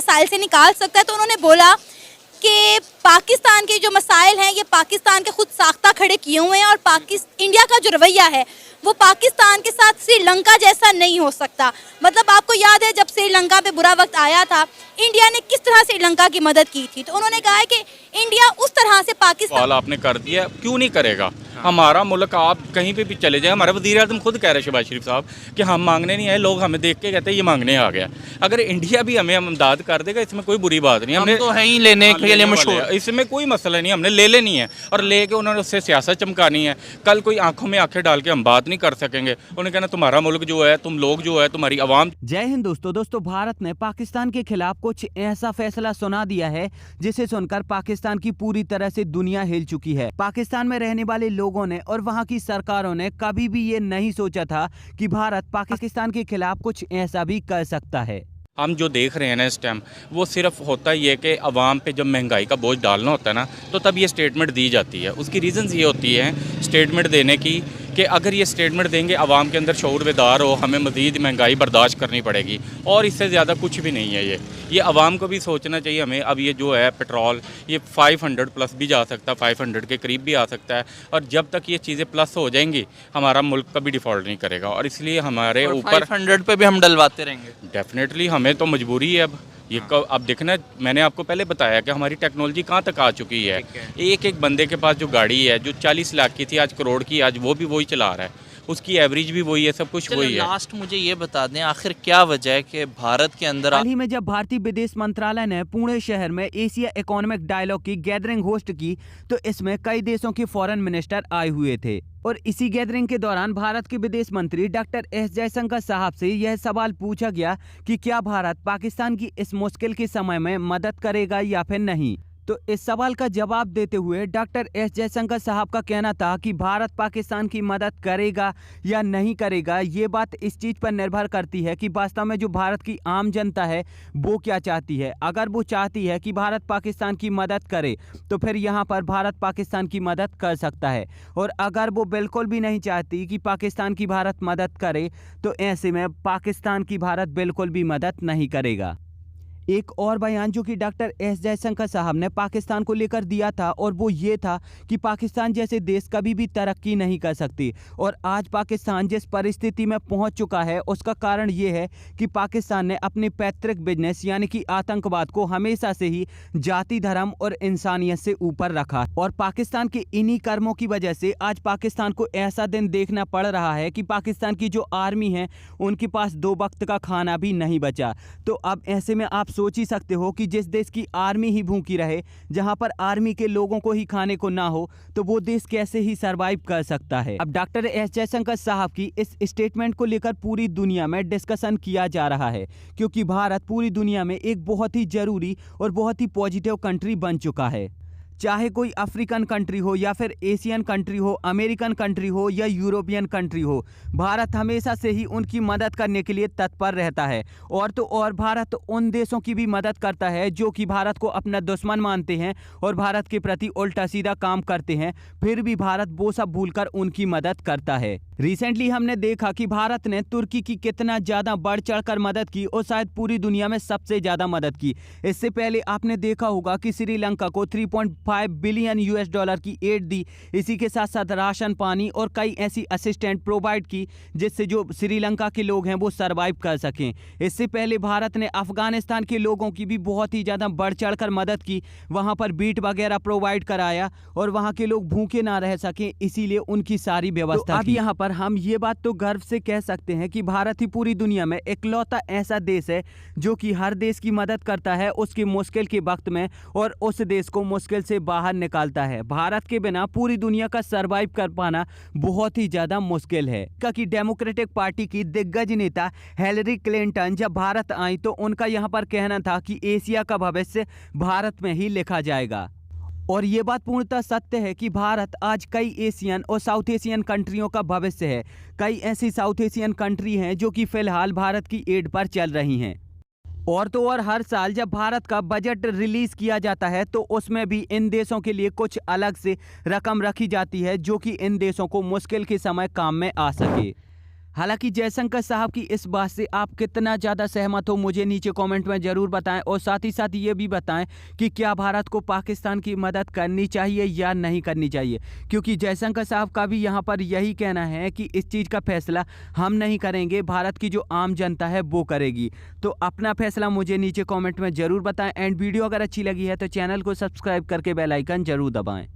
मसाइल से निकाल सकता है। तो उन्होंने बोला कि पाकिस्तान के जो मसाइल हैं ये पाकिस्तान के खुद साख्ता खड़े किए हुए हैं और इंडिया का जो रवैया है वो पाकिस्तान के साथ श्रीलंका जैसा नहीं हो सकता। मतलब आपको याद है जब श्रीलंका पे बुरा वक्त आया था, इंडिया ने किस तरह श्रीलंका की मदद की थी। तो उन्होंने कहा है कि इंडिया उस तरह से पाकिस्तान आपने कर दिया, क्यों नहीं करेगा? हमारा मुल्क, आप कहीं पे भी चले जाए, हमारे वज़ीर आज़म खुद कह रहे हैं शहबाज शरीफ साहब कि हम मांगने नहीं आए, लोग हमें देख के कहते हैं ये मांगने आ गया। अगर इंडिया भी हमें इमदाद कर देगा इसमें कोई बुरी बात नहीं, हमने तो है ही लेने के लिए मशहूर, इसमें कोई मसला नहीं, हमने ले लेनी है और लेके उन्होंने उससे सियासत चमकानी है। कल कोई आंखों में आंखें डाल के हम बात नहीं कर सकेंगे, उन्होंने कहना तुम्हारा मुल्क जो है, तुम लोग जो है, तुम्हारी आवाम। जय हिंद दोस्तों, भारत ने पाकिस्तान के खिलाफ कुछ ऐसा फैसला सुना दिया है जिसे सुनकर पाकिस्तान की पूरी तरह से दुनिया हिल चुकी है। पाकिस्तान में रहने वाले लोगों ने और वहां की सरकारों ने कभी भी ये नहीं सोचा था कि भारत पाकिस्तान के खिलाफ कुछ ऐसा भी कर सकता है। हम जो देख रहे हैं ना इस टाइम, वो सिर्फ होता ही है कि अवाम पे जब महंगाई का बोझ डालना होता है ना, तो तब ये स्टेटमेंट दी जाती है। उसकी रीज़न्स ये होती है स्टेटमेंट देने की कि अगर ये स्टेटमेंट देंगे अवाम के अंदर शऊर बेदार हो, हमें मज़ीद महंगाई बर्दाश्त करनी पड़ेगी, और इससे ज़्यादा कुछ भी नहीं है। ये अवाम को भी सोचना चाहिए हमें। अब ये जो है पेट्रोल, ये 500 प्लस भी जा सकता है, 500 के करीब भी आ सकता है, और जब तक ये चीज़ें प्लस हो जाएंगी हमारा मुल्क कभी डिफ़ॉल्ट नहीं करेगा। और इसलिए हमारे ऊपर 500 पे भी हम डलवाते रहेंगे। डेफिनेटली हमें तो मजबूरी है अब। ये अब देखना, मैंने आपको पहले बताया कि हमारी टेक्नोलॉजी कहाँ तक आ चुकी है। एक एक बंदे के पास जो गाड़ी है, जो 40 लाख की थी आज करोड़ की, आज वो भी वही चला रहा है, उसकी एवरेज भी वही है, सब कुछ वही है। लास्ट मुझे ये बता दें, आखिर क्या वजह है कि भारत के अंदर हाल ही में जब भारतीय विदेश मंत्रालय ने पुणे शहर में एशिया इकोनॉमिक डायलॉग की गैदरिंग होस्ट की, तो इसमें कई देशों के फॉरेन मिनिस्टर आए हुए थे। और इसी गैदरिंग के दौरान भारत के विदेश मंत्री डॉक्टर एस जयशंकर साहब से यह सवाल पूछा गया कि क्या भारत पाकिस्तान की इस मुश्किल के समय में मदद करेगा या फिर नहीं। तो इस सवाल का जवाब देते हुए डॉक्टर एस जयशंकर साहब का कहना था कि भारत पाकिस्तान की मदद करेगा या नहीं करेगा, ये बात इस चीज़ पर निर्भर करती है कि वास्तव में जो भारत की आम जनता है वो क्या चाहती है। अगर वो चाहती है कि भारत पाकिस्तान की मदद करे तो फिर यहाँ पर भारत पाकिस्तान की मदद कर सकता है, और अगर वो बिल्कुल भी नहीं चाहती कि पाकिस्तान की भारत मदद करे तो ऐसे में पाकिस्तान की भारत बिल्कुल भी मदद नहीं करेगा। एक और बयान जो कि डॉक्टर एस जयशंकर साहब ने पाकिस्तान को लेकर दिया था, और वो ये था कि पाकिस्तान जैसे देश कभी भी तरक्की नहीं कर सकती, और आज पाकिस्तान जिस परिस्थिति में पहुंच चुका है उसका कारण ये है कि पाकिस्तान ने अपने पैतृक बिजनेस यानी कि आतंकवाद को हमेशा से ही जाति, धर्म और इंसानियत से ऊपर रखा, और पाकिस्तान के इन्हीं कर्मों की वजह से आज पाकिस्तान को ऐसा दिन देखना पड़ रहा है कि पाकिस्तान की जो आर्मी है उनके पास 2 वक्त का खाना भी नहीं बचा। तो अब ऐसे में आप सोच ही सकते हो कि जिस देश की आर्मी ही भूखी रहे, जहां पर आर्मी के लोगों को ही खाने को ना हो, तो वो देश कैसे ही सरवाइव कर सकता है। अब डॉक्टर एस जयशंकर साहब की इस स्टेटमेंट को लेकर पूरी दुनिया में डिस्कशन किया जा रहा है, क्योंकि भारत पूरी दुनिया में एक बहुत ही जरूरी और बहुत ही पॉजिटिव कंट्री बन चुका है। चाहे कोई अफ्रीकन कंट्री हो या फिर एशियन कंट्री हो, अमेरिकन कंट्री हो या यूरोपियन कंट्री हो, भारत हमेशा से ही उनकी मदद करने के लिए तत्पर रहता है। और तो और भारत उन देशों की भी मदद करता है जो कि भारत को अपना दुश्मन मानते हैं और भारत के प्रति उल्टा सीधा काम करते हैं, फिर भी भारत वो सब भूलकर उनकी मदद करता है। रिसेंटली हमने देखा कि भारत ने तुर्की की कितना ज़्यादा बढ़ चढ़कर मदद की, और शायद पूरी दुनिया में सबसे ज़्यादा मदद की। इससे पहले आपने देखा होगा कि श्रीलंका को 3.5 बिलियन US डॉलर की एड दी। इसी के साथ साथ राशन, पानी और कई ऐसी असिस्टेंट प्रोवाइड की जिससे जो श्रीलंका के लोग हैं वो सरवाइव कर सकें। इससे पहले भारत ने अफगानिस्तान के लोगों की भी बहुत ही ज़्यादा बढ़ चढ़कर मदद की, वहाँ पर बीट वगैरह प्रोवाइड कराया और वहाँ के लोग भूखे ना रह सकें, इसीलिए उनकी सारी व्यवस्था की। यहाँ पर हम ये बात तो गर्व से कह सकते हैं कि भारत ही पूरी दुनिया में इकलौता ऐसा देश है जो कि हर देश की मदद करता है उसके मुश्किल के वक्त में, और उस देश को मुश्किल से बाहर निकालता है। भारत के बिना पूरी दुनिया का सरवाइव कर पाना बहुत ही ज्यादा मुश्किल है। कि डेमोक्रेटिक पार्टी की दिग्गज नेता हिलरी क्लिंटन जब भारत आई तो उनका यहाँ पर कहना था कि एशिया का भविष्य भारत में ही लिखा जाएगा, और ये बात पूर्णतः सत्य है कि भारत आज कई एशियन और साउथ एशियन कंट्रियों का भविष्य है। कई ऐसी साउथ एशियन कंट्री हैं जो कि फिलहाल भारत की एड पर चल रही हैं। और तो और हर साल जब भारत का बजट रिलीज किया जाता है तो उसमें भी इन देशों के लिए कुछ अलग से रकम रखी जाती है जो कि इन देशों को मुश्किल के समय काम में आ सके। हालांकि जयशंकर साहब की इस बात से आप कितना ज़्यादा सहमत हो मुझे नीचे कमेंट में ज़रूर बताएं और साथ ही साथ ये भी बताएं कि क्या भारत को पाकिस्तान की मदद करनी चाहिए या नहीं करनी चाहिए, क्योंकि जयशंकर साहब का भी यहाँ पर यही कहना है कि इस चीज़ का फैसला हम नहीं करेंगे, भारत की जो आम जनता है वो करेगी। तो अपना फैसला मुझे नीचे कॉमेंट में ज़रूर बताएँ एंड वीडियो अगर अच्छी लगी है तो चैनल को सब्सक्राइब करके बेल आइकन ज़रूर दबाएँ।